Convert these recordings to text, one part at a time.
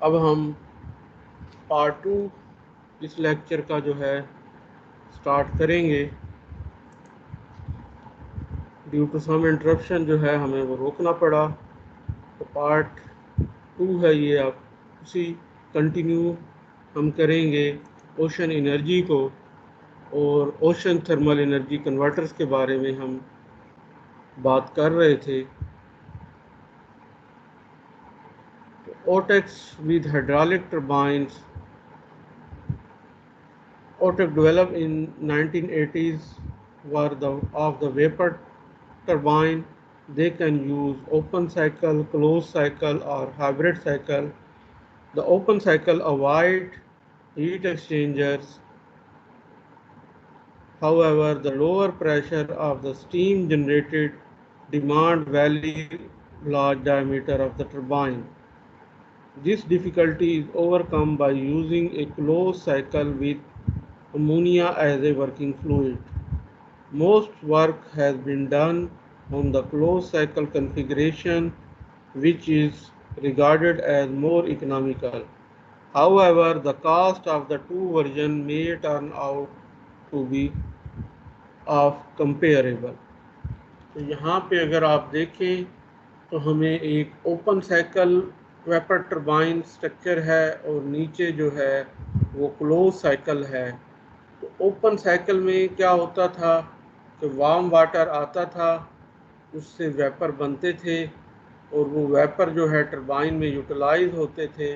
अब हम पार्ट 2 इस लेक्चर का जो है स्टार्ट करेंगे। ड्यू टू सम इंटरप्शन जो है हमें वो रोकना पड़ा। तो पार्ट 2 है ये। अब उसी कंटिन्यू हम करेंगे ओशन एनर्जी को, और ओशन थर्मल एनर्जी कन्वर्टर्स के बारे में हम बात कर रहे थे। OTEX with hydraulic turbines. OTEC developed in 1980s were of the vapor turbine. They can use open cycle, closed cycle or hybrid cycle. The open cycle avoid heat exchangers. However, the lower pressure of the steam generated demand very large diameter of the turbine. This difficulty is overcome by using a closed cycle with ammonia as a working fluid. Most work has been done on the closed cycle configuration, which is regarded as more economical. However, the cost of the two versions may turn out to be of comparable. तो यहाँ पे अगर आप देखें तो हमें एक open cycle vapour turbine structure है और नीचे जो है वो क्लोज साइकिल है। तो ओपन साइकिल में क्या होता था कि वार्म वाटर आता था, उससे वेपर बनते थे और वो वेपर जो है टरबाइन में यूटिलाइज होते थे,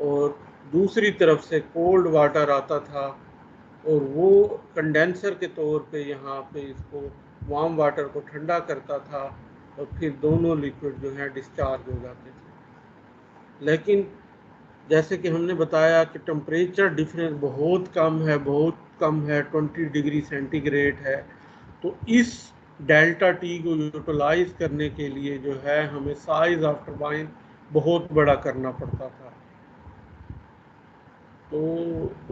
और दूसरी तरफ से कोल्ड वाटर आता था और वो कंडेंसर के तौर पे यहाँ पे इसको वार्म वाटर को ठंडा करता था और फिर दोनों लिक्विड जो है डिस्चार्ज हो जाते थे। लेकिन जैसे कि हमने बताया कि टेम्परेचर डिफरेंस बहुत कम है, 20 डिग्री सेंटीग्रेड है। तो इस डेल्टा टी को यूटिलाइज करने के लिए जो है हमें साइज ऑफ टरबाइन बहुत बड़ा करना पड़ता था। तो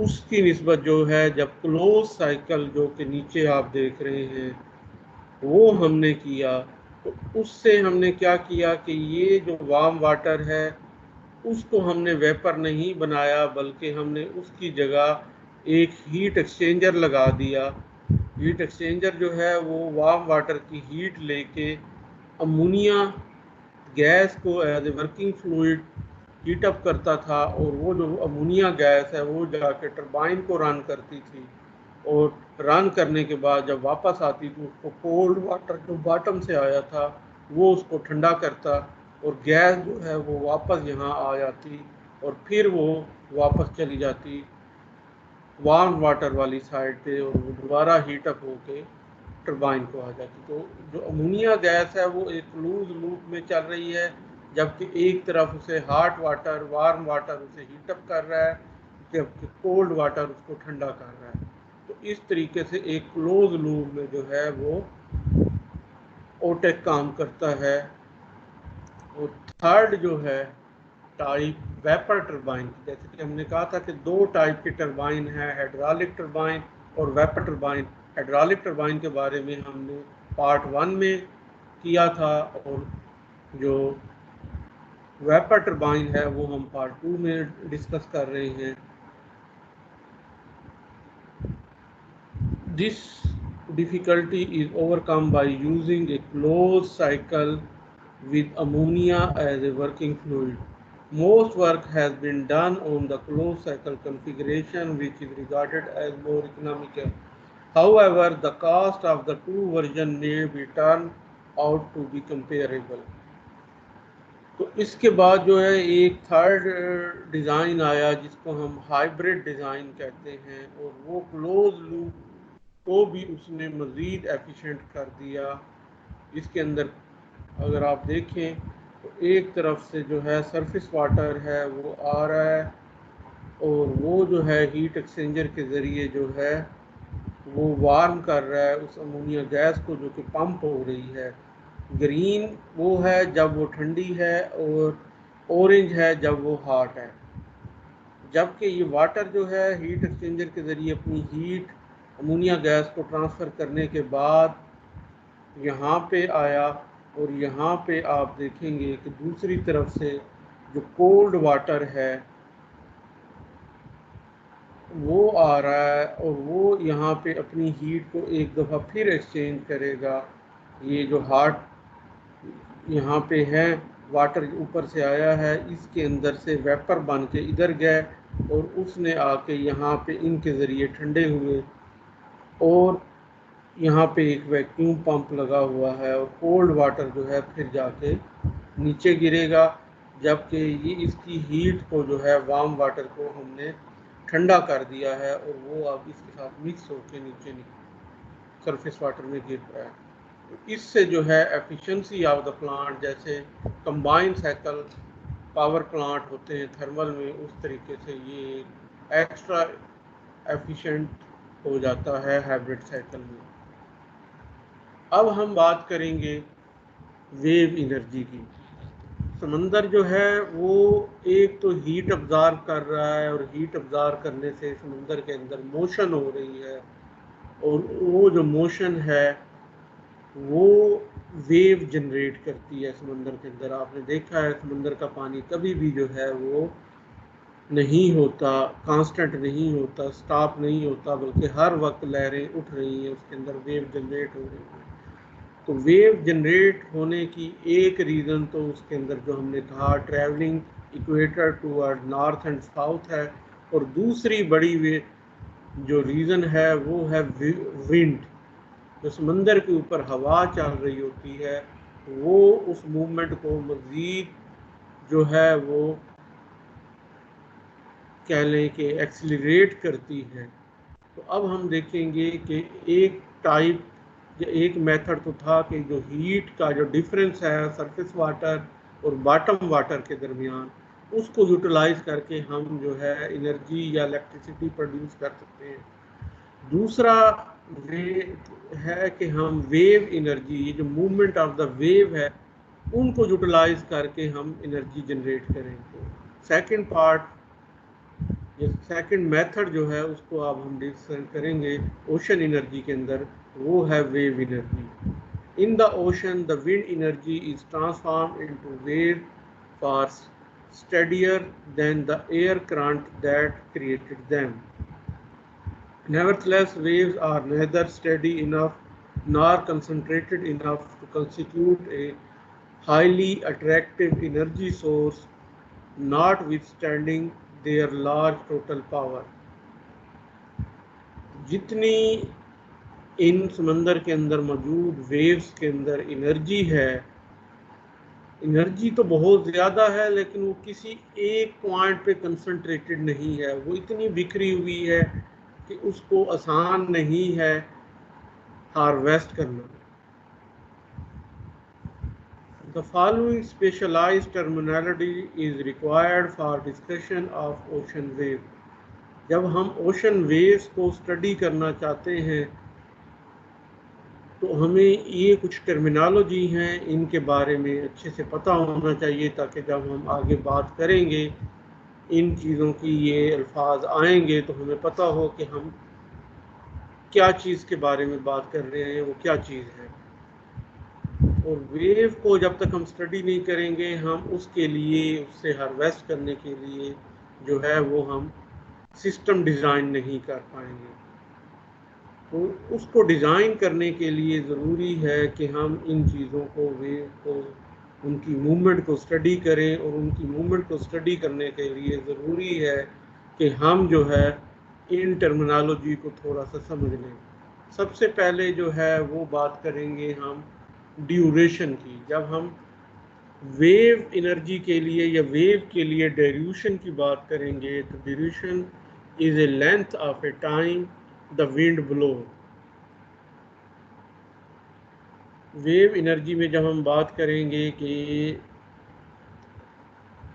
उसकी निस्बत जो है जब क्लोज साइकिल जो कि नीचे आप देख रहे हैं वो हमने किया, तो उससे हमने क्या किया कि ये जो वार्म वाटर है उसको हमने वेपर नहीं बनाया, बल्कि हमने उसकी जगह एक हीट एक्सचेंजर लगा दिया। हीट एक्सचेंजर जो है वो वार्म वाटर की हीट लेके अमोनिया गैस को as a working fluid heat up करता था, और वो जो अमोनिया गैस है वो जाके टरबाइन को रन करती थी, और रन करने के बाद जब वापस आती तो उसको कोल्ड वाटर जो बॉटम से आया था वो उसको ठंडा करता, और गैस जो है वो वापस यहाँ आ जाती और फिर वो वापस चली जाती वार्म वाटर वाली साइड पे, और वो दोबारा हीट अप होके टरबाइन को आ जाती। तो जो अमोनिया गैस है वो एक लूज लूप में चल रही है, जबकि एक तरफ उसे हॉट वाटर वार्म वाटर उसे हीट अप कर रहा है, जबकि कोल्ड वाटर उसको ठंडा कर रहा है। तो इस तरीके से एक क्लोज लूप में जो है वो ओटेक काम करता है। और थर्ड जो है टाइप वेपर टरबाइन, जैसे कि हमने कहा था कि दो टाइप की टरबाइन है, हाइड्रोलिक टरबाइन और वेपर टरबाइन। हाइड्रोलिक टरबाइन के बारे में हमने पार्ट 1 में किया था, और जो वेपर टरबाइन है वो हम पार्ट 2 में डिस्कस कर रहे हैं। This difficulty is overcome by using a closed cycle with ammonia as a working fluid. Most work has been done on the closed cycle configuration, which is regarded as more economical. However, the cost of the two versions may be turned out to be comparable. तो इसके बाद जो है एक third design आया जिसको हम hybrid design कहते हैं, और वो क्लोज लूप को भी उसने मज़ीद एफिशिएंट कर दिया। इसके अंदर अगर आप देखें तो एक तरफ से जो है सरफेस वाटर है वो आ रहा है, और वो जो है हीट एक्सचेंजर के ज़रिए जो है वो वार्म कर रहा है उस अमोनिया गैस को जो कि पंप हो रही है। ग्रीन वो है जब वो ठंडी है, और ऑरेंज है जब वो हॉट है। जबकि ये वाटर जो है हीट एक्सचेंजर के ज़रिए अपनी हीट अमोनिया गैस को ट्रांसफ़र करने के बाद यहाँ पे आया, और यहाँ पे आप देखेंगे कि दूसरी तरफ से जो कोल्ड वाटर है वो आ रहा है और वो यहाँ पे अपनी हीट को एक दफ़ा फिर एक्सचेंज करेगा। ये जो हॉट यहाँ पे है, वाटर ऊपर से आया है, इसके अंदर से वेपर बन के इधर गए और उसने आके यहाँ पे इनके ज़रिए ठंडे हुए और यहाँ पे एक वैक्यूम पंप लगा हुआ है और कोल्ड वाटर जो है फिर जाके नीचे गिरेगा, जबकि ये इसकी हीट को जो है वार्म वाटर को हमने ठंडा कर दिया है और वो अब इसके साथ मिक्स होके नीचे सरफेस वाटर में गिर रहा है। तो इससे जो है एफिशिएंसी ऑफ द प्लांट, जैसे कंबाइंड साइकिल पावर प्लांट होते हैं थर्मल में, उस तरीके से ये एक्स्ट्रा एफिशिएंट हो जाता है हाइब्रिड साइकिल में। अब हम बात करेंगे वेव एनर्जी की। समंदर जो है वो एक तो हीट अब्जॉर्ब कर रहा है और हीट अब्जॉर्ब करने से समंदर के अंदर मोशन हो रही है और वो जो मोशन है वो वेव जनरेट करती है समंदर के अंदर। आपने देखा है समंदर का पानी कभी भी जो है वो नहीं होता, कांस्टेंट नहीं होता, स्टॉप नहीं होता, बल्कि हर वक्त लहरें उठ रही हैं, उसके अंदर वेव जनरेट हो रही है। तो वेव जनरेट होने की एक रीज़न तो उसके अंदर जो हमने कहा travelling equator toward north and south है, और दूसरी बड़ी वे जो रीज़न है वो है विंड। जो समंदर के ऊपर हवा चल रही होती है वो उस मूवमेंट को मज़ीद जो है वो कह लें कि एक्सीलरेट करती है। तो अब हम देखेंगे कि एक टाइप या एक मेथड तो था कि जो हीट का जो डिफरेंस है सरफेस वाटर और बॉटम वाटर के दरमियान, उसको यूटिलाइज करके हम जो है एनर्जी या इलेक्ट्रिसिटी प्रोड्यूस कर सकते हैं। दूसरा वे है कि हम वेव एनर्जी, ये जो मूवमेंट ऑफ द वेव है, उनको यूटिलाइज करके हम एनर्जी जनरेट करें। तो सेकंड पार्ट, ये सेकंड मेथड जो है उसको अब हम डिस्कस करेंगे ओशन एनर्जी के अंदर, वो है wave energy. In the ocean the wind energy is transform into wave for steadier than the air current that created them. Nevertheless, waves are neither steady enough nor concentrated enough to constitute a highly attractive energy source, notwithstanding their large total power. जितनी इन समंदर के अंदर मौजूद waves के अंदर energy है, energy तो बहुत ज़्यादा है, लेकिन वो किसी एक पॉइंट पे कंसंट्रेटेड नहीं है, वो इतनी बिखरी हुई है कि उसको आसान नहीं है हार्वेस्ट करना। The following specialized terminology is required for discussion of ocean wave. जब हम ओशन वेव्स को स्टडी करना चाहते हैं तो हमें ये कुछ टर्मिनोलॉजी हैं, इनके बारे में अच्छे से पता होना चाहिए, ताकि जब हम आगे बात करेंगे इन चीज़ों की, ये अल्फाज आएंगे तो हमें पता हो कि हम क्या चीज़ के बारे में बात कर रहे हैं, वो क्या चीज़ है। और वेव को जब तक हम स्टडी नहीं करेंगे, हम उसके लिए, उससे हार्वेस्ट करने के लिए जो है वो हम सिस्टम डिज़ाइन नहीं कर पाएंगे। तो उसको डिज़ाइन करने के लिए ज़रूरी है कि हम इन चीज़ों को, वेव को, उनकी मूवमेंट को स्टडी करें, और उनकी मूवमेंट को स्टडी करने के लिए ज़रूरी है कि हम जो है इन टर्मिनोलॉजी को थोड़ा सा समझ लें। सबसे पहले जो है वो बात करेंगे हम ड्यूरेशन की। जब हम वेव एनर्जी के लिए या वेव के लिए ड्यूरेशन की बात करेंगे तो duration is a length of A time the wind blow. Wave energy में जब हम बात करेंगे कि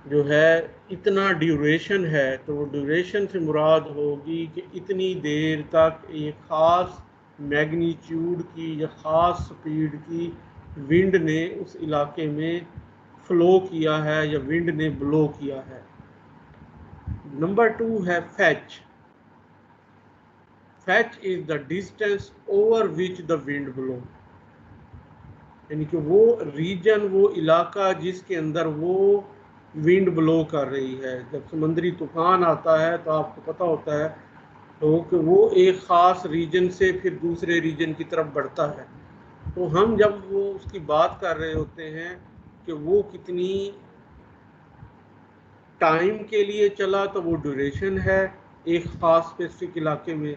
जो है इतना ड्यूरेशन है, तो वो ड्यूरेशन से मुराद होगी कि इतनी देर तक एक ख़ास मैग्नीट्यूड की या ख़ास स्पीड की विंड ने उस इलाके में फ़्लो किया है या विंड ने ब्लो किया है। नंबर 2 है fetch. Fetch is the distance over which the wind blow, यानी कि वो रीजन, वो इलाका जिसके अंदर वो विंड ब्लो कर रही है। जब समुद्री तूफान आता है तो आपको पता होता है तो कि वो एक ख़ास रीजन से फिर दूसरे रीजन की तरफ बढ़ता है। तो हम जब वो उसकी बात कर रहे होते हैं कि वो कितनी टाइम के लिए चला, तो वो ड्यूरेशन है एक ख़ास स्पेसिफिक इलाके में,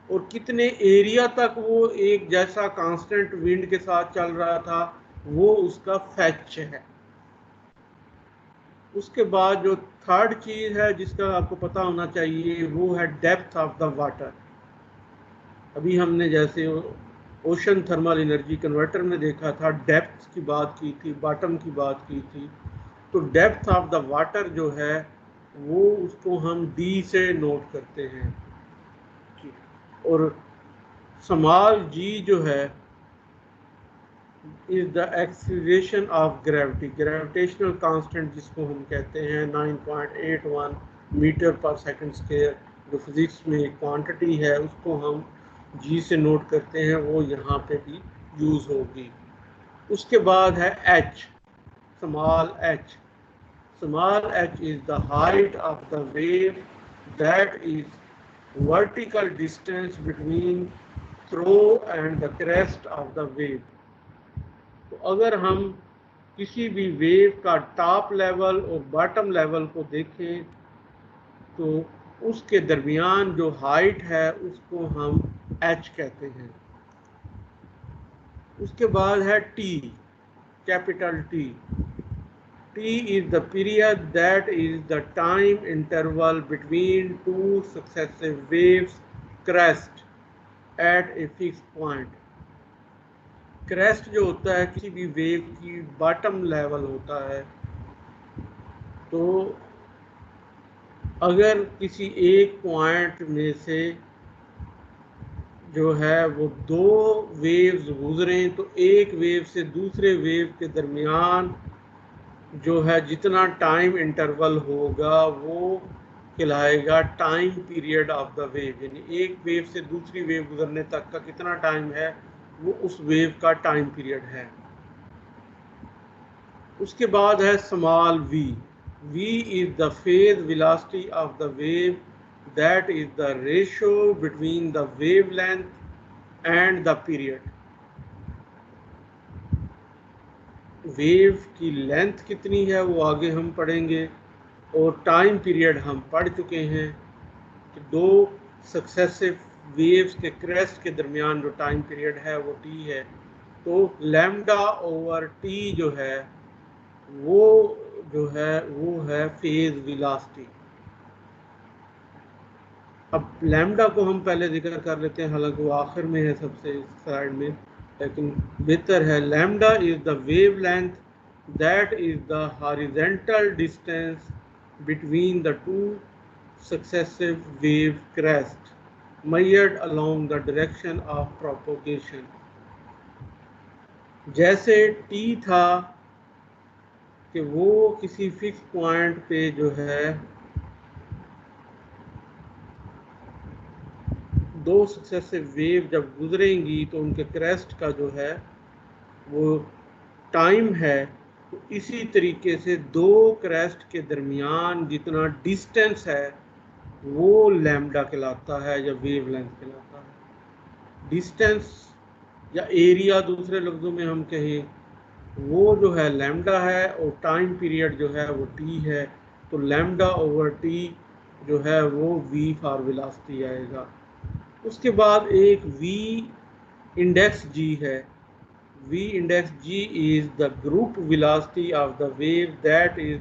और कितने एरिया तक वो एक जैसा कांस्टेंट विंड के साथ चल रहा था, वो उसका फैच है। उसके बाद जो थर्ड चीज़ है जिसका आपको पता होना चाहिए, वो है डेप्थ ऑफ द वाटर। अभी हमने जैसे ओशन थर्मल एनर्जी कन्वर्टर में देखा था, डेप्थ की बात की थी, बॉटम की बात की थी। तो डेप्थ ऑफ द वाटर जो है वो उसको हम डी से नोट करते हैं। और स्मॉल जी जो है is the acceleration of gravity, gravitational constant जिसको हम कहते हैं 9.81 मीटर पर सेकंड स्क्वायर, जो फिजिक्स में एक क्वांटिटी है, उसको हम जी से नोट करते हैं, वो यहाँ पे भी यूज होगी। उसके बाद है H, small H. Small h is the height of the wave, that is vertical distance between throw and the crest of the wave. तो अगर हम किसी भी वेव का टॉप लेवल और बॉटम लेवल को देखें तो उसके दरमियान जो हाइट है उसको हम h कहते हैं। उसके बाद है t, capital T। T is the period, that is the time interval between two successive waves crest at a fixed point। crest जो होता है किसी भी वेव की बॉटम लेवल होता है। तो अगर किसी एक पॉइंट में से जो है वो दो वेव्स गुजरें तो एक वेव से दूसरे वेव के दरमियान जो है जितना टाइम इंटरवल होगा वो कहलाएगा time period of the wave. यानी एक वेव से दूसरी वेव गुजरने तक का कितना टाइम है वो उस वेव का टाइम पीरियड है। उसके बाद है small v. V is the phase velocity of the wave, that is the ratio between the wave length and the period. Wave की लेंथ कितनी है वो आगे हम पढ़ेंगे, और टाइम पीरियड हम पढ़ चुके हैं कि दो सक्सेसिव वेव्स के क्रेस्ट के दरमियान जो टाइम पीरियड है वो टी है। तो लैम्डा ओवर टी जो है वो है फेज वेलोसिटी। अब लैम्डा को हम पहले जिक्र कर लेते हैं, हालांकि वो आखिर में है सबसे साइड में, लेकिन बेहतर है। Lambda is the wave length, that is the horizontal distance between the two successive wave crests measured along the direction of propagation। जैसे t था कि वो किसी फिक्स पॉइंट पे जो है दो सक्सेसिव वेव जब गुजरेंगी तो उनके क्रेस्ट का जो है वो टाइम है, तो इसी तरीके से दो क्रेस्ट के दरमियान जितना डिस्टेंस है वो लैम्डा कहलाता है या वेव लेंथ कहलाता है। डिस्टेंस या एरिया दूसरे लफ्ज़ों में हम कहें वो जो है लैम्डा है, और टाइम पीरियड जो है वो टी है। तो लैम्डा ओवर टी जो है वो वी फॉर वेलोसिटी आएगा। उसके बाद एक वी इंडेक्स जी है। V index G is the group velocity of the wave, that is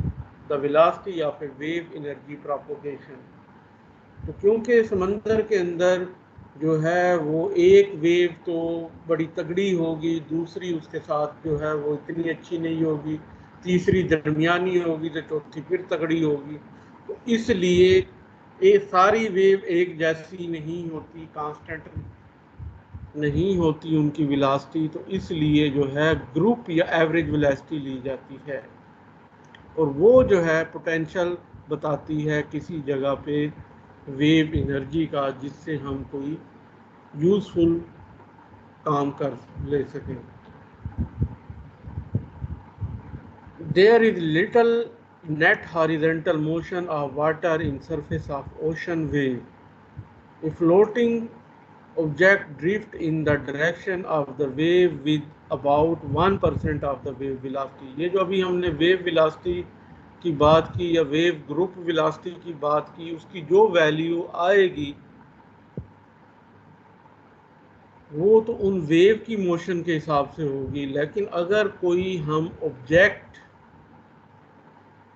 the velocity of a wave energy propagation। तो क्योंकि समंदर के अंदर जो है वो एक वेव तो बड़ी तगड़ी होगी, दूसरी उसके साथ जो है वो इतनी अच्छी नहीं होगी, तीसरी दरमियानी होगी, तो चौथी फिर तगड़ी होगी। तो इसलिए ये सारी वेव एक जैसी नहीं होती, कांस्टेंट नहीं होती उनकी वेलोसिटी, तो इसलिए जो है ग्रुप या एवरेज वेलोसिटी ली जाती है, और वो जो है पोटेंशियल बताती है किसी जगह पे वेव एनर्जी का, जिससे हम कोई यूजफुल काम कर ले सकें। There is little net horizontal motion of water in surface of ocean wave. A floating object drift in the direction of the wave with about 1% of the wave velocity. ये जो अभी हमने वेव वेलोसिटी की बात की या wave group velocity की बात की, उसकी जो वैल्यू आएगी वो तो उन वेव की मोशन के हिसाब से होगी। लेकिन अगर कोई हम ऑब्जेक्ट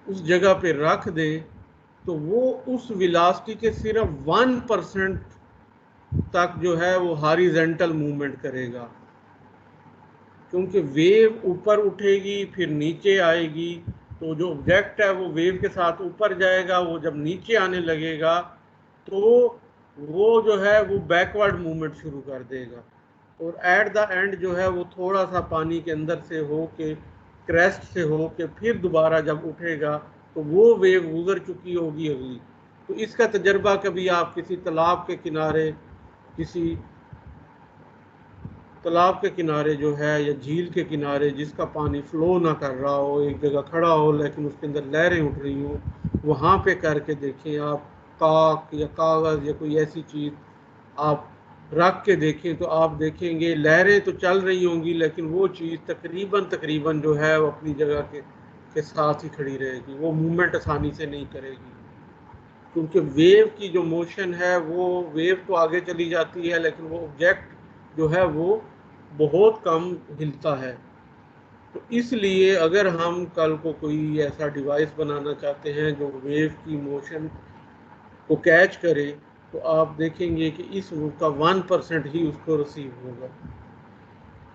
उस जगह पे रख दें तो वो उस वेलोसिटी के सिर्फ 1% तक जो है वो हॉरिजॉन्टल मूवमेंट करेगा, क्योंकि वेव ऊपर उठेगी फिर नीचे आएगी, तो जो ऑब्जेक्ट है वो वेव के साथ ऊपर जाएगा, वो जब नीचे आने लगेगा तो वो जो है वो बैकवर्ड मूवमेंट शुरू कर देगा, और एट द एंड जो है वो थोड़ा सा पानी के अंदर से हो के क्रेस्ट से हो के फिर दोबारा जब उठेगा तो वो वेव गुजर चुकी होगी अगली। तो इसका तजर्बा कभी आप किसी तालाब के किनारे, किसी तालाब के किनारे जो है या झील के किनारे जिसका पानी फ्लो ना कर रहा हो, एक जगह खड़ा हो लेकिन उसके अंदर लहरें उठ रही हो, वहाँ पे करके देखें आप, काक या कागज़ या कोई ऐसी चीज़ आप रख के देखें तो आप देखेंगे लहरें तो चल रही होंगी लेकिन वो चीज़ तकरीबन जो है वो अपनी जगह के साथ ही खड़ी रहेगी, वो मूवमेंट आसानी से नहीं करेगी, क्योंकि वेव की जो मोशन है वो वेव तो आगे चली जाती है लेकिन वो ऑब्जेक्ट जो है वो बहुत कम हिलता है। तो इसलिए अगर हम कल को कोई ऐसा डिवाइस बनाना चाहते हैं जो वेव की मोशन को कैच करे तो आप देखेंगे कि इस का 1% ही उसको रिसीव होगा।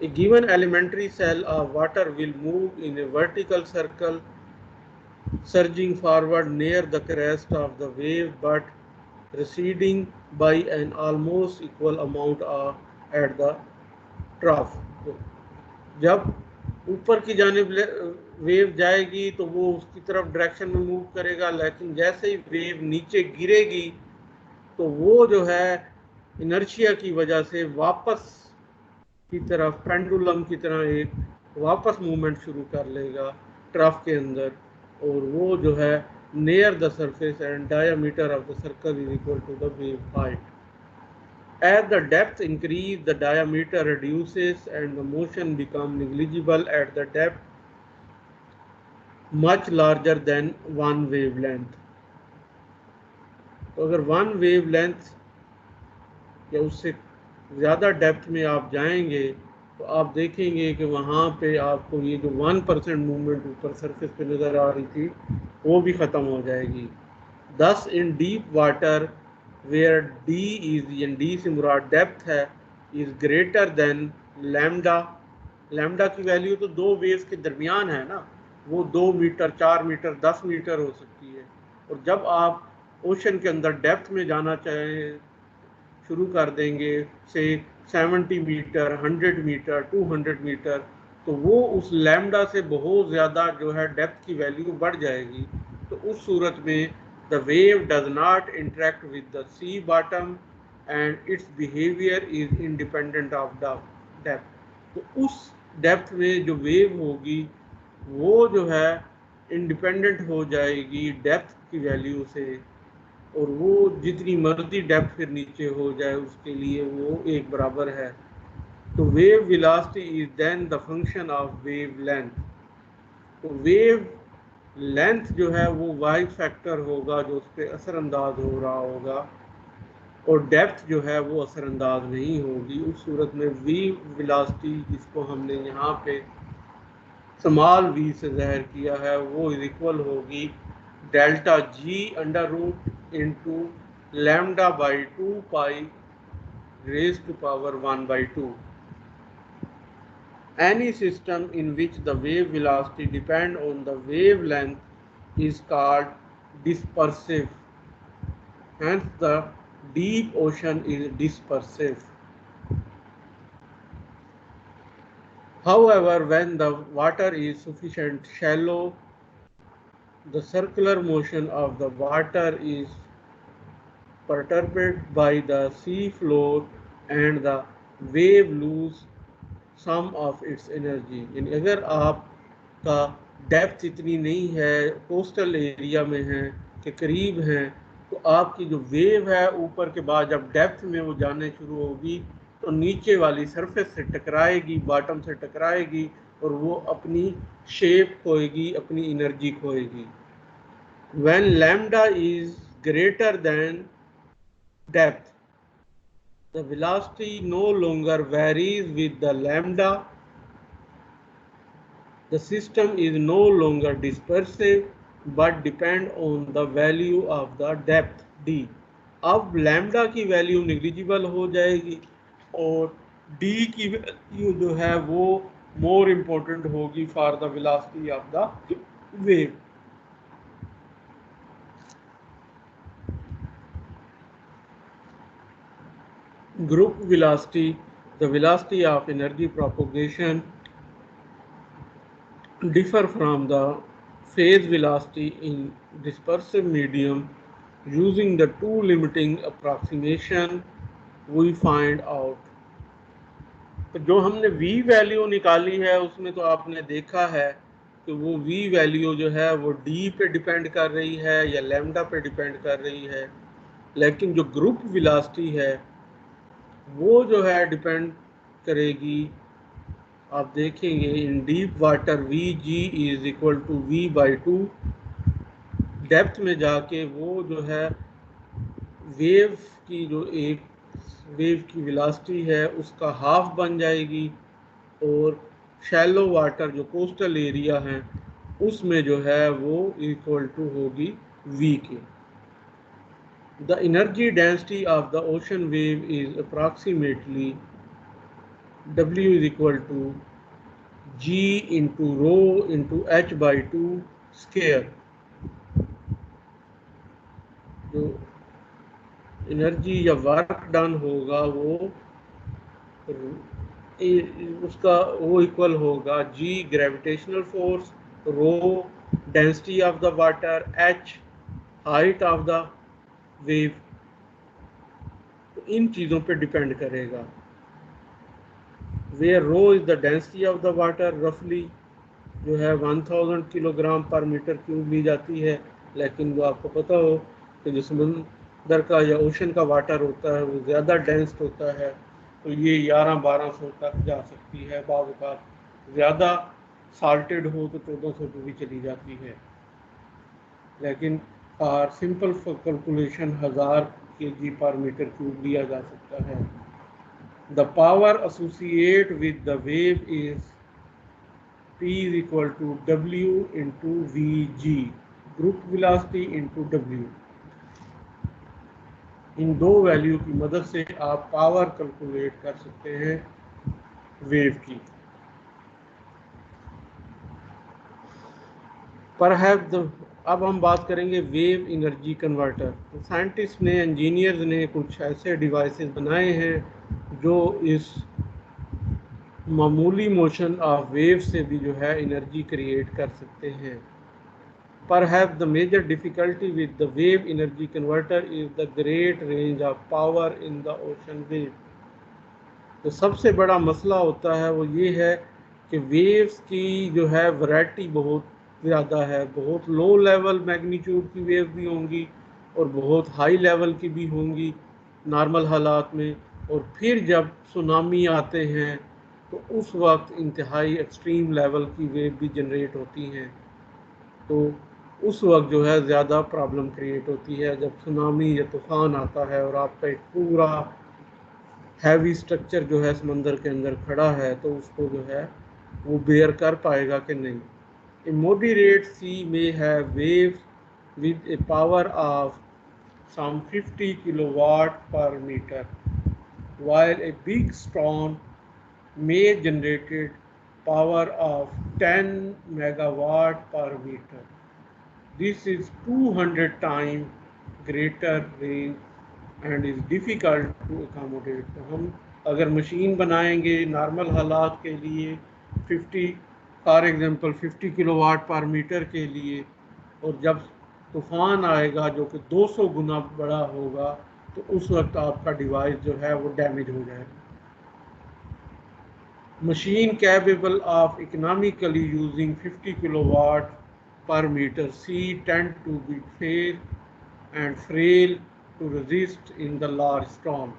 A given elementary cell of water will move in a vertical circle surging forward near the crest of the wave but receding by an almost equal amount at the trough. तो जब ऊपर की जानिब wave जाएगी तो वो उसकी तरफ डायरेक्शन में मूव करेगा, लेकिन जैसे ही वेव नीचे गिरेगी तो वो जो है इनर्शिया की वजह से वापस की तरफ पेंडुलम की तरह एक वापस मूवमेंट शुरू कर लेगा ट्रफ के अंदर, और वो जो है near the surface and diameter of the circle is equal to the wave height. As the depth increase, the diameter reduces and the motion become negligible at the depth much larger than one wavelength. तो अगर one wavelength या उससे ज़्यादा depth में आप जाएंगे तो आप देखेंगे कि वहाँ पे आपको ये जो 1% मूवमेंट ऊपर सरफेस पे नज़र आ रही थी वो भी ख़त्म हो जाएगी। दस in deep water where d is d से मुराद डेप्थ है is greater than lambda. Lambda की वैल्यू तो दो वेव्स के दरमियान है ना, वो 2 मीटर 4 मीटर 10 मीटर हो सकती है, और जब आप ओशन के अंदर डेप्थ में जाना चाहें शुरू कर देंगे से 70 मीटर 100 मीटर 200 मीटर तो वो उस लैम्डा से बहुत ज़्यादा जो है डेप्थ की वैल्यू बढ़ जाएगी। तो उस सूरत में the wave does not interact with the sea bottom and its behaviour is independent of the depth. तो उस डेप्थ में जो वेव होगी वो जो है इंडिपेंडेंट हो जाएगी डेप्थ की वैल्यू से, और वो जितनी मर्जी डेप्थ फिर नीचे हो जाए उसके लिए वो एक बराबर है। तो wave velocity is then the function of wave length. तो वेव लेंथ जो है वो वाई फैक्टर होगा जो उस पर असरअंदाज हो रहा होगा, और डेप्थ जो है वो असरअंदाज नहीं होगी। उस सूरत में वेव वेलोसिटी जिसको हमने यहाँ पे स्मॉल वी से ज़ाहिर किया है वो इक्वल होगी delta g under root into lambda by 2 pi raised to power 1 by 2. Any system in which the wave velocity depend on the wavelength is called dispersive. Hence the deep ocean is dispersive. However, when the water is sufficient shallow, the circular motion of the water is perturbed by the sea floor and the wave lose some of its energy. यानी अगर आपका depth इतनी नहीं है, coastal area में है के करीब हैं, तो आपकी जो वेव है ऊपर के बाद जब डेप्थ में वो जाने शुरू होगी तो नीचे वाली सरफेस से टकराएगी, बॉटम से टकराएगी और वो अपनी शेप खोएगी, अपनी energy खोएगी। When lambda is greater than depth, the velocity no longer varies with the lambda. The system is no longer dispersive but depend on the value of the depth d. अब lambda की value negligible हो जाएगी और d की value जो है वो more important होगी for the velocity of the wave. Group velocity, the velocity of energy propagation differ from the phase velocity in dispersive medium. Using the two limiting approximation we find out। तो जो हमने v value निकाली है उसमें तो आपने देखा है कि वो v वैल्यू जो है वो d पे डिपेंड कर रही है या लैम्डा पे डिपेंड कर रही है, लेकिन जो ग्रुप वेलोसिटी है वो जो है डिपेंड करेगी, आप देखेंगे in deep water v g is equal to v by 2। Depth में जाके वो जो है वेव की जो एक वेव की वेलोसिटी है उसका हाफ बन जाएगी और शैलो वाटर जो कोस्टल एरिया है उसमें जो है वो इक्वल टू होगी वी के। The energy density of the ocean wave is approximately W is equal to G into rho into H by 2 square. जो एनर्जी या वर्क डन होगा वो उसका वो इक्वल होगा G gravitational force, rho density of the water, H height of the wave, तो इन चीज़ों पे डिपेंड करेगा। Where rho is the density of the water, रफली जो है 1000 किलोग्राम पर मीटर क्यूब ली जाती है, लेकिन वो आपको पता हो कि जो समंदर का या ओशन का वाटर होता है वो ज़्यादा डेंस होता है, तो ये 1100-1200 तक जा सकती है, बाद का ज़्यादा साल्टेड हो तो 1400 पे भी चली जाती है, लेकिन फॉर सिंपल कैलकुलेशन 1000 kg पर मीटर क्यूब लिया जा सकता है। The power associate with the wave is P is equal to W into Vg, group velocity into W। इन दो वैल्यू की मदद से आप पावर कैलकुलेट कर सकते हैं वेव की। अब हम बात करेंगे वेव एनर्जी कन्वर्टर। तो साइंटिस्ट ने, इंजीनियर्स ने कुछ ऐसे डिवाइसेस बनाए हैं जो इस मामूली मोशन ऑफ वेव से भी जो है एनर्जी क्रिएट कर सकते हैं। Perhaps the major difficulty with the wave energy converter is the great range of power in the ocean wave। तो सबसे बड़ा मसला होता है वो ये है कि वेव्स की जो है वैरायटी बहुत ज़्यादा है, बहुत लो लेवल मैग्नीट्यूड की वेव भी होंगी और बहुत हाई लेवल की भी होंगी नॉर्मल हालात में, और फिर जब सुनामी आते हैं तो उस वक्त इंतहाई एक्सट्रीम लेवल की वेव भी जनरेट होती हैं, तो उस वक्त जो है ज़्यादा प्रॉब्लम क्रिएट होती है। जब सुनामी या तूफ़ान आता है और आपका एक पूरा हैवी स्ट्रक्चर जो है समंदर के अंदर खड़ा है तो उसको जो है वो बेयर कर पाएगा कि नहीं। ए मॉडरेट सी में है waves with A power of some 50 kilowatt per meter, while a big storm may generate power of 10 megawatt per meter. This is 200 times greater range and is difficult to accommodate। तो हम अगर machine बनाएंगे normal हालात के लिए 50 for example 50 kilowatt पर metre के लिए, और जब तूफ़ान आएगा जो कि 200 गुना बड़ा होगा तो उस वक्त आपका डिवाइस जो है वो डैमेज हो जाएगा। Machine capable of economically using 50 kilowatt per meter C tend to be fair and frail to resist in the large storm.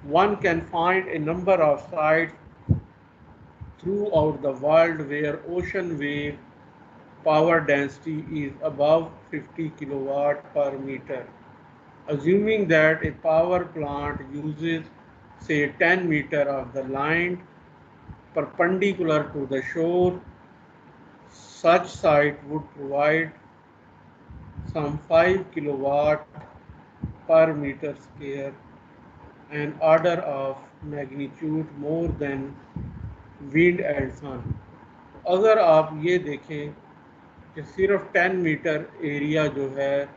One can find a number of sites throughout the world where ocean wave power density is above 50 kilowatt per meter. Assuming that a power plant uses say 10 meter of the line perpendicular to the shore, such site would provide some 5 kilowatt per meter square, an order of magnitude more than wind and sun. अगर आप ये देखें कि सिर्फ 10 metre area जो है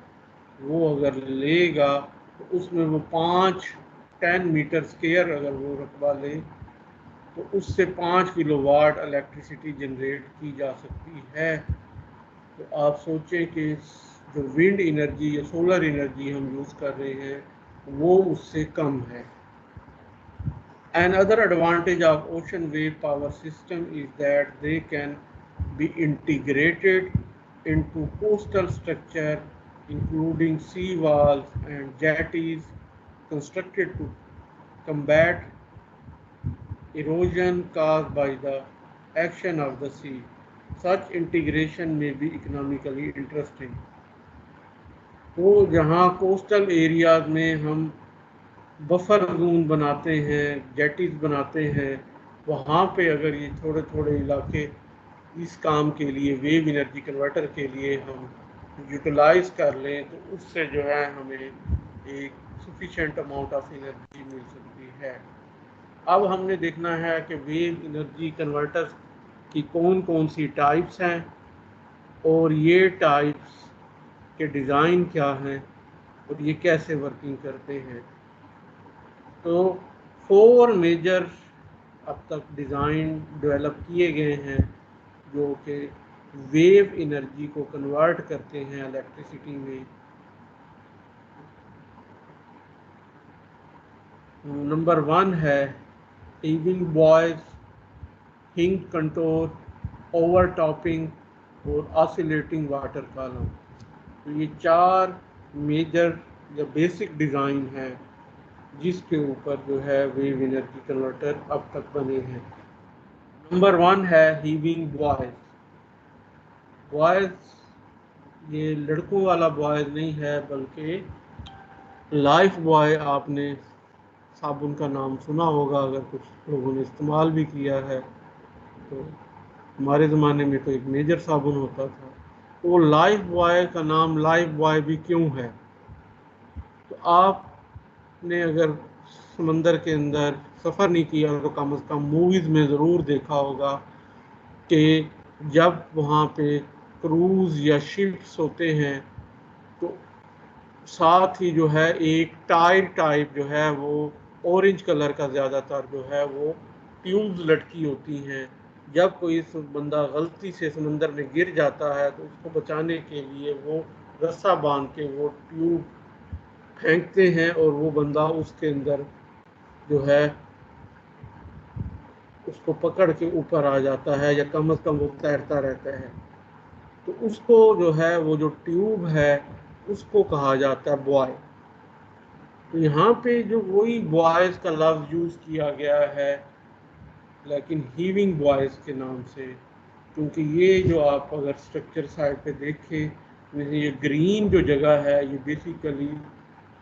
वो अगर लेगा तो उसमें वो 10 मीटर स्क्वायर अगर वो रकबा ले तो उससे 5 किलोवाट इलेक्ट्रिसिटी जनरेट की जा सकती है। तो आप सोचें कि जो विंड एनर्जी या सोलर एनर्जी हम यूज़ कर रहे हैं वो उससे कम है। Another advantage of ocean wave power system is that they can be integrated into coastal structure including sea walls and jetties constructed to combat erosion caused by the action of the sea. Such integration may be economically interesting. तो जहाँ coastal areas में हम buffer zone बनाते हैं, जेटीज बनाते हैं, वहाँ पे अगर ये थोड़े थोड़े इलाके इस काम के लिए वेव एनर्जी कन्वर्टर के लिए हम यूटिलाइज कर लें तो उससे जो है हमें एक सफिशेंट अमाउंट ऑफ एनर्जी मिल सकती है। अब हमने देखना है कि वेव एनर्जी कन्वर्टर्स की कौन कौन सी टाइप्स हैं और ये टाइप्स के डिज़ाइन क्या हैं और ये कैसे वर्किंग करते हैं। तो 4 मेजर अब तक डिज़ाइन डेवलप किए गए हैं जो कि वेव एनर्जी को कन्वर्ट करते हैं इलेक्ट्रिसिटी में। नंबर 1 है हीविंग बॉयज, हिंग कंट्रोल, ओवर टॉपिंग और ऑसिलेटिंग वाटर कॉलम। तो ये 4 मेजर या बेसिक डिज़ाइन है जिसके ऊपर जो है वेव एनर्जी कन्वर्टर अब तक बने हैं। नंबर 1 है हीविंग बॉयज। बॉयज ये लड़कों वाला बॉयज नहीं है बल्कि लाइफ बॉय, आपने साबुन का नाम सुना होगा, अगर कुछ लोगों ने इस्तेमाल भी किया है तो हमारे ज़माने में तो एक मेजर साबुन होता था। वो लाइफ बॉय का नाम लाइफ बॉय भी क्यों है? तो आपने अगर समंदर के अंदर सफ़र नहीं किया तो कम से कम मूवीज़ में ज़रूर देखा होगा कि जब वहाँ पे क्रूज़ या शिप्स होते हैं तो साथ ही जो है एक टायर टाइप जो है वो ऑरेंज कलर का ज़्यादातर जो है वो ट्यूब्स लटकी होती हैं। जब कोई बंदा गलती से समंदर में गिर जाता है तो उसको बचाने के लिए वो रस्सा बांध के वो ट्यूब फेंकते हैं और वो बंदा उसके अंदर जो है उसको पकड़ के ऊपर आ जाता है या कम से कम वो तैरता रहता है। तो उसको जो है वो जो ट्यूब है उसको कहा जाता है बॉय। तो यहाँ पे जो वही बॉयज़ का लफ्ज़ यूज़ किया गया है लेकिन हीविंग बॉयज़ के नाम से, क्योंकि ये जो आप अगर स्ट्रक्चर साइड पे देखें ये ग्रीन जो जगह है ये बेसिकली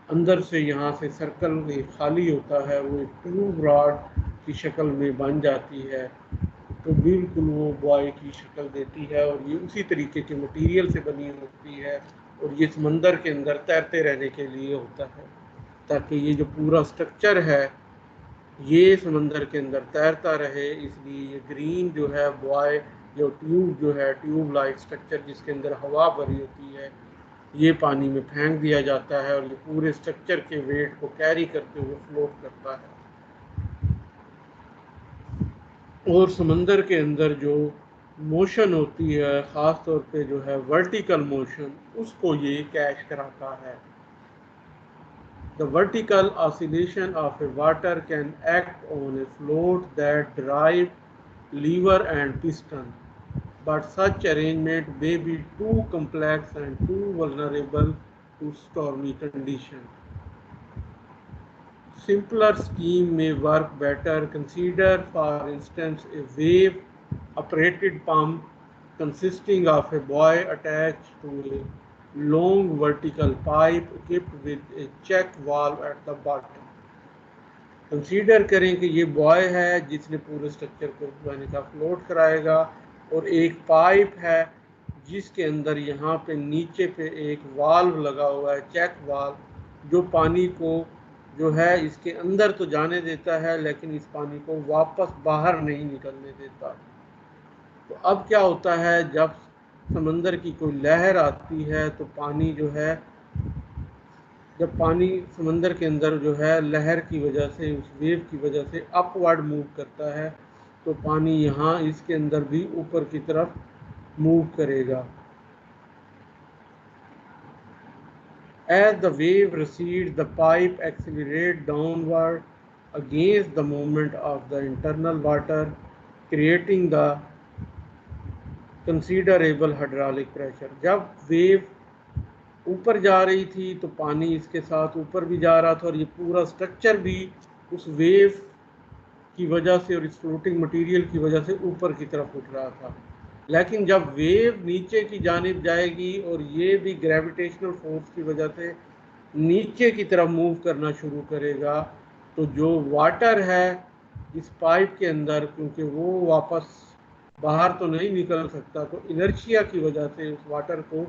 अंदर से यहाँ से सर्कल खाली होता है, वो एक ट्यूब रॉड की शक्ल में बन जाती है तो बिल्कुल वो बॉय की शक्ल देती है और ये उसी तरीके के मटेरियल से बनी होती है और ये समंदर के अंदर तैरते रहने के लिए होता है ताकि ये जो पूरा स्ट्रक्चर है ये समंदर के अंदर तैरता रहे। इसलिए ये ग्रीन जो है बॉय जो ट्यूब जो है ट्यूब लाइक स्ट्रक्चर जिसके अंदर हवा भरी होती है ये पानी में फेंक दिया जाता है और ये पूरे स्ट्रक्चर के वेट को कैरी करते हुए फ्लोट करता है। और समंदर के अंदर जो मोशन होती है ख़ास तौर पे जो है वर्टिकल मोशन उसको ये कैच कराता है। The vertical oscillation of a water can act on a float that drive lever and piston, but such arrangement may be too complex and too vulnerable to stormy conditions. Simpler scheme may work better. Consider, for instance, a wave-operated pump consisting of a buoy attached to a long vertical pipe equipped with a check valve at the bottom. Consider करें कि ये boy है जिसने पूरे structure को यानी का float कराएगा, और एक पाइप है जिसके अंदर यहाँ पे नीचे पे एक वाल्व लगा हुआ है, चेक वाल्व, जो पानी को जो है इसके अंदर तो जाने देता है लेकिन इस पानी को वापस बाहर नहीं निकलने देता। तो अब क्या होता है, जब समंदर की कोई लहर आती है तो पानी जो है, जब पानी समंदर के अंदर जो है लहर की वजह से, उस वेव की वजह से अपवर्ड मूव करता है, तो पानी यहाँ इसके अंदर भी ऊपर की तरफ मूव करेगा। As the wave recedes, the pipe accelerates downward against the movement of the internal water, creating the considerable hydraulic pressure. जब वेव ऊपर जा रही थी तो पानी इसके साथ ऊपर भी जा रहा था, और ये पूरा स्ट्रक्चर भी उस वेव की वजह से और इस फ्लोटिंग मटेरियल की वजह से ऊपर की तरफ उठ रहा था। लेकिन जब वेव नीचे की जानिब जाएगी और ये भी ग्रेविटेशनल फोर्स की वजह से नीचे की तरफ मूव करना शुरू करेगा, तो जो वाटर है इस पाइप के अंदर, क्योंकि वो वापस बाहर तो नहीं निकल सकता, तो इनर्शिया की वजह से उस वाटर को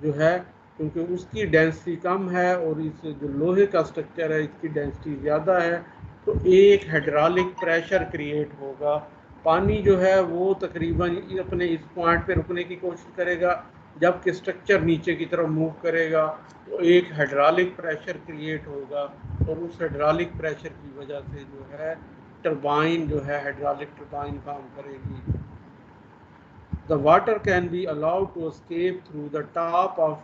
जो है, क्योंकि उसकी डेंसिटी कम है और इस जो लोहे का स्ट्रक्चर है इसकी डेंसिटी ज़्यादा है, तो एक हाइड्रोलिक प्रेशर क्रिएट होगा। पानी जो है वो तकरीबन अपने इस पॉइंट पे रुकने की कोशिश करेगा, जबकि स्ट्रक्चर नीचे की तरफ मूव करेगा, तो एक हाइड्रोलिक प्रेशर क्रिएट होगा, और उस हाइड्रोलिक प्रेशर की वजह से जो है टरबाइन जो है हाइड्रोलिक टरबाइन काम करेगी। The water can be allowed to escape through the top of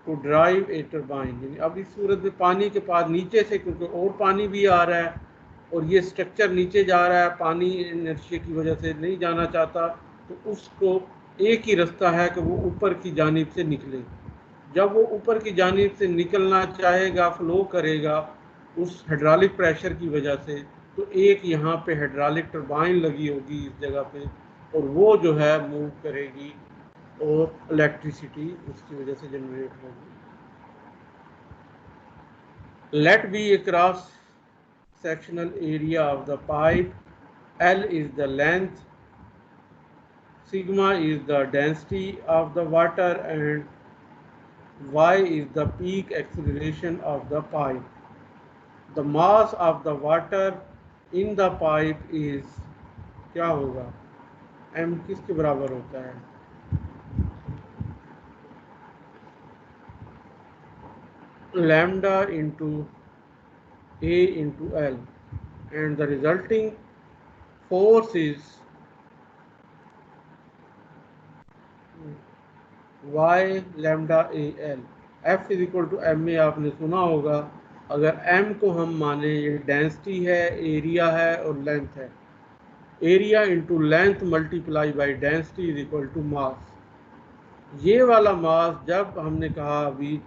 to drive a turbine। यानी अब इस सूरत में पानी के पास नीचे से, क्योंकि और पानी भी आ रहा है और ये स्ट्रक्चर नीचे जा रहा है, पानी इनर्शिया की वजह से नहीं जाना चाहता, तो उसको एक ही रास्ता है कि वो ऊपर की जानिब से निकले। जब वो ऊपर की जानिब से निकलना चाहेगा, फ्लो करेगा उस हाइड्रोलिक प्रेशर की वजह से, तो एक यहाँ पे हाइड्रोलिक टरबाइन लगी होगी इस जगह पे, और वो जो है मूव करेगी और इलेक्ट्रिसिटी उसकी वजह से जनरेट होगी। Let be a cross sectional area of the pipe, L is the length, sigma is the density of the water, and y is the peak acceleration of the pipe. The mass of the water in the pipe is क्या होगा, m किसके बराबर होता है, lambda into a into L, and the resulting force is y lambda a L। F is equal to m a आपने सुना होगा। अगर m को हम माने, ये डेंसिटी है, एरिया है और लेंथ है, area into length multiply by density is equal to mass. ये वाला मास जब हमने कहा अभी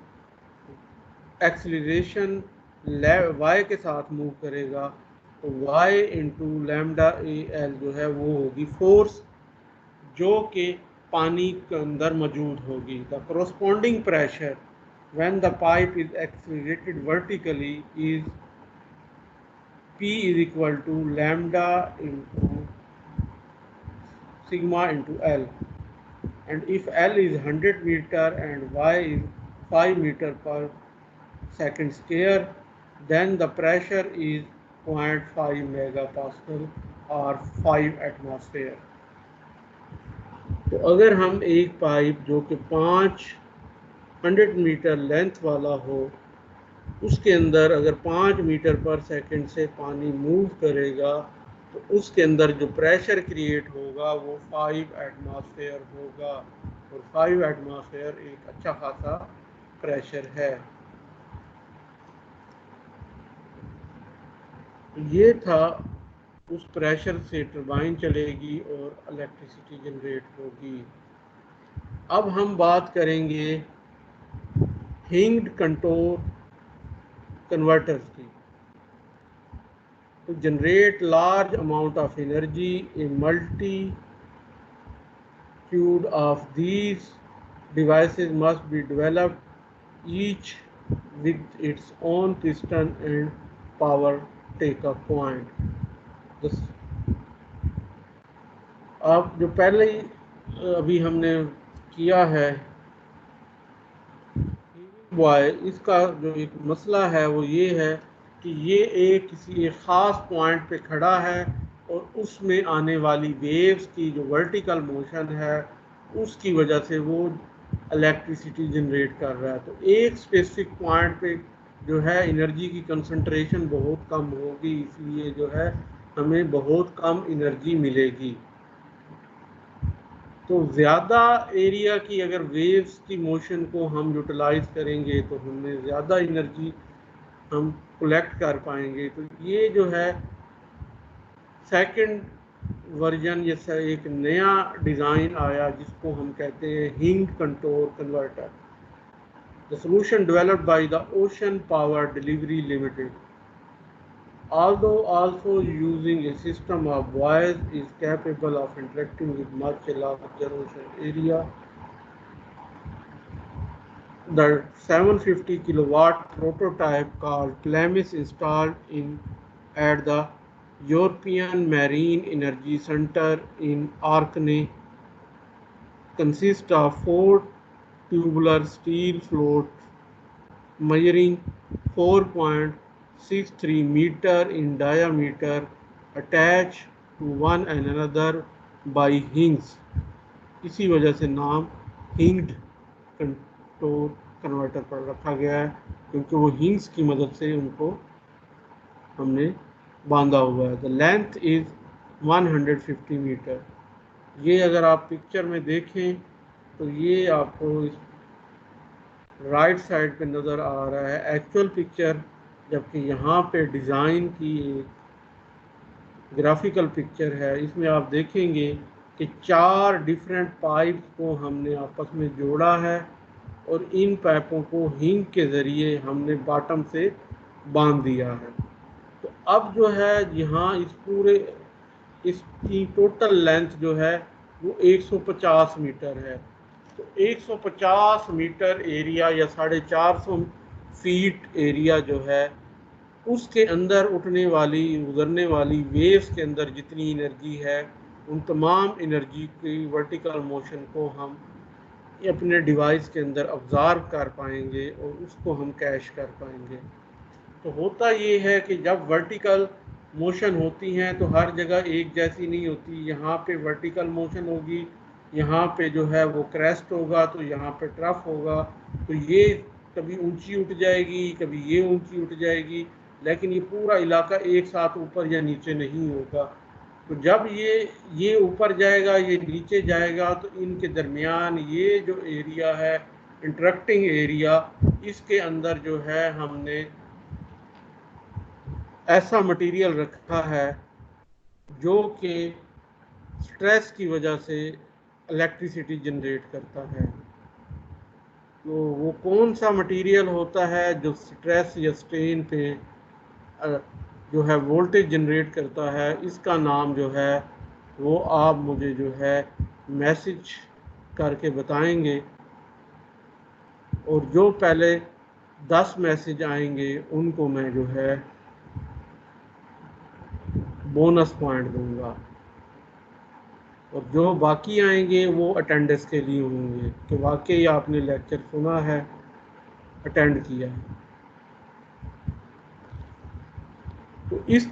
एक्सीलरेशन y के साथ मूव करेगा, तो y into lambda A L जो है वो होगी फोर्स जो कि पानी के अंदर मौजूद होगी। The corresponding pressure when the pipe is accelerated vertically is P is equal to lambda into sigma into L, and if L is 100 meter and y is 5 meter per second square, then the pressure is 0.5 megapascal or 5 atmosphere। तो अगर हम एक pipe जो कि 500 metre length वाला हो, उसके अंदर अगर 5 मीटर पर सेकंड से पानी मूव करेगा, तो उसके अंदर जो प्रेशर क्रिएट होगा वो 5 एटमॉस्फेयर होगा, और 5 एटमॉस्फेयर एक अच्छा खासा प्रेशर है। ये था उस प्रेशर से टरबाइन चलेगी और इलेक्ट्रिसिटी जनरेट होगी। अब हम बात करेंगे हिंग्ड कंट्रोल कन्वर्टर्स की। To generate large amount of energy, a multitude of these devices must be developed, each with its own piston and power take-up point. अब जो पहले अभी हमने किया है बॉय, इसका जो एक मसला है वो ये है कि ये किसी एक ख़ास पॉइंट पे खड़ा है और उसमें आने वाली वेव्स की जो वर्टिकल मोशन है उसकी वजह से वो इलेक्ट्रिसिटी जनरेट कर रहा है। तो एक स्पेसिफिक पॉइंट पे जो है एनर्जी की कंसंट्रेशन बहुत कम होगी, इसलिए जो है हमें बहुत कम एनर्जी मिलेगी। तो ज़्यादा एरिया की अगर वेव्स की मोशन को हम यूटिलाइज करेंगे तो हमें ज़्यादा एनर्जी हम कलेक्ट कर पाएंगे। तो ये जो है सेकंड वर्जन, जैसा एक नया डिज़ाइन आया जिसको हम कहते हैं हिंग control converter. The solution developed by the ocean power delivery limited, although also using a system of buoys, is capable of interacting with much larger ocean area. The 750 kilowatt prototype called Clemis, installed at the European Marine Energy Center in Orkney, consists of 4 tubular steel floats measuring 4.63 meter in diameter, attached to one another by hinges. इसी वजह से नाम hinged control converter पर रखा गया है, क्योंकि वो हिंग्स की मदद से उनको हमने बांधा हुआ है। The length is 150 metre. ये अगर आप पिक्चर में देखें तो ये आपको राइट साइड पे नज़र आ रहा है एक्चुअल पिक्चर, जबकि यहाँ पे डिज़ाइन की एक ग्राफिकल पिक्चर है। इसमें आप देखेंगे कि 4 डिफरेंट पाइप्स को हमने आपस में जोड़ा है और इन पाइपों को हिंग के ज़रिए हमने बॉटम से बांध दिया है। तो अब जो है यहाँ इसकी टोटल लेंथ जो है वो 150 मीटर है। तो 150 मीटर एरिया या 450 फीट एरिया जो है उसके अंदर गुजरने वाली वेव्स के अंदर जितनी एनर्जी है उन तमाम एनर्जी की वर्टिकल मोशन को हम अपने डिवाइस के अंदर ऑब्जर्व कर पाएंगे और उसको हम कैश कर पाएंगे। तो होता ये है कि जब वर्टिकल मोशन होती हैं तो हर जगह एक जैसी नहीं होती। यहाँ पे वर्टिकल मोशन होगी, यहाँ पे जो है वो क्रेस्ट होगा, तो यहाँ पे ट्रफ होगा। तो ये कभी ऊंची उठ जाएगी, कभी ये ऊंची उठ जाएगी, लेकिन ये पूरा इलाका एक साथ ऊपर या नीचे नहीं होगा। तो जब ये ऊपर जाएगा, ये नीचे जाएगा, तो इनके दरमियान ये जो एरिया है इंटरेक्टिंग एरिया, इसके अंदर जो है हमने ऐसा मटेरियल रखा है जो कि स्ट्रेस की वजह से इलेक्ट्रिसिटी जनरेट करता है। तो वो कौन सा मटेरियल होता है जो स्ट्रेस या स्ट्रेन पे जो है वोल्टेज जनरेट करता है, इसका नाम जो है वो आप मुझे जो है मैसेज करके बताएंगे, और जो पहले 10 मैसेज आएंगे उनको मैं जो है बोनस पॉइंट दूंगा, और जो बाकी आएंगे वो अटेंडेंस के लिए होंगे कि वाकई आपने लेक्चर सुना है, अटेंड किया है। तो इस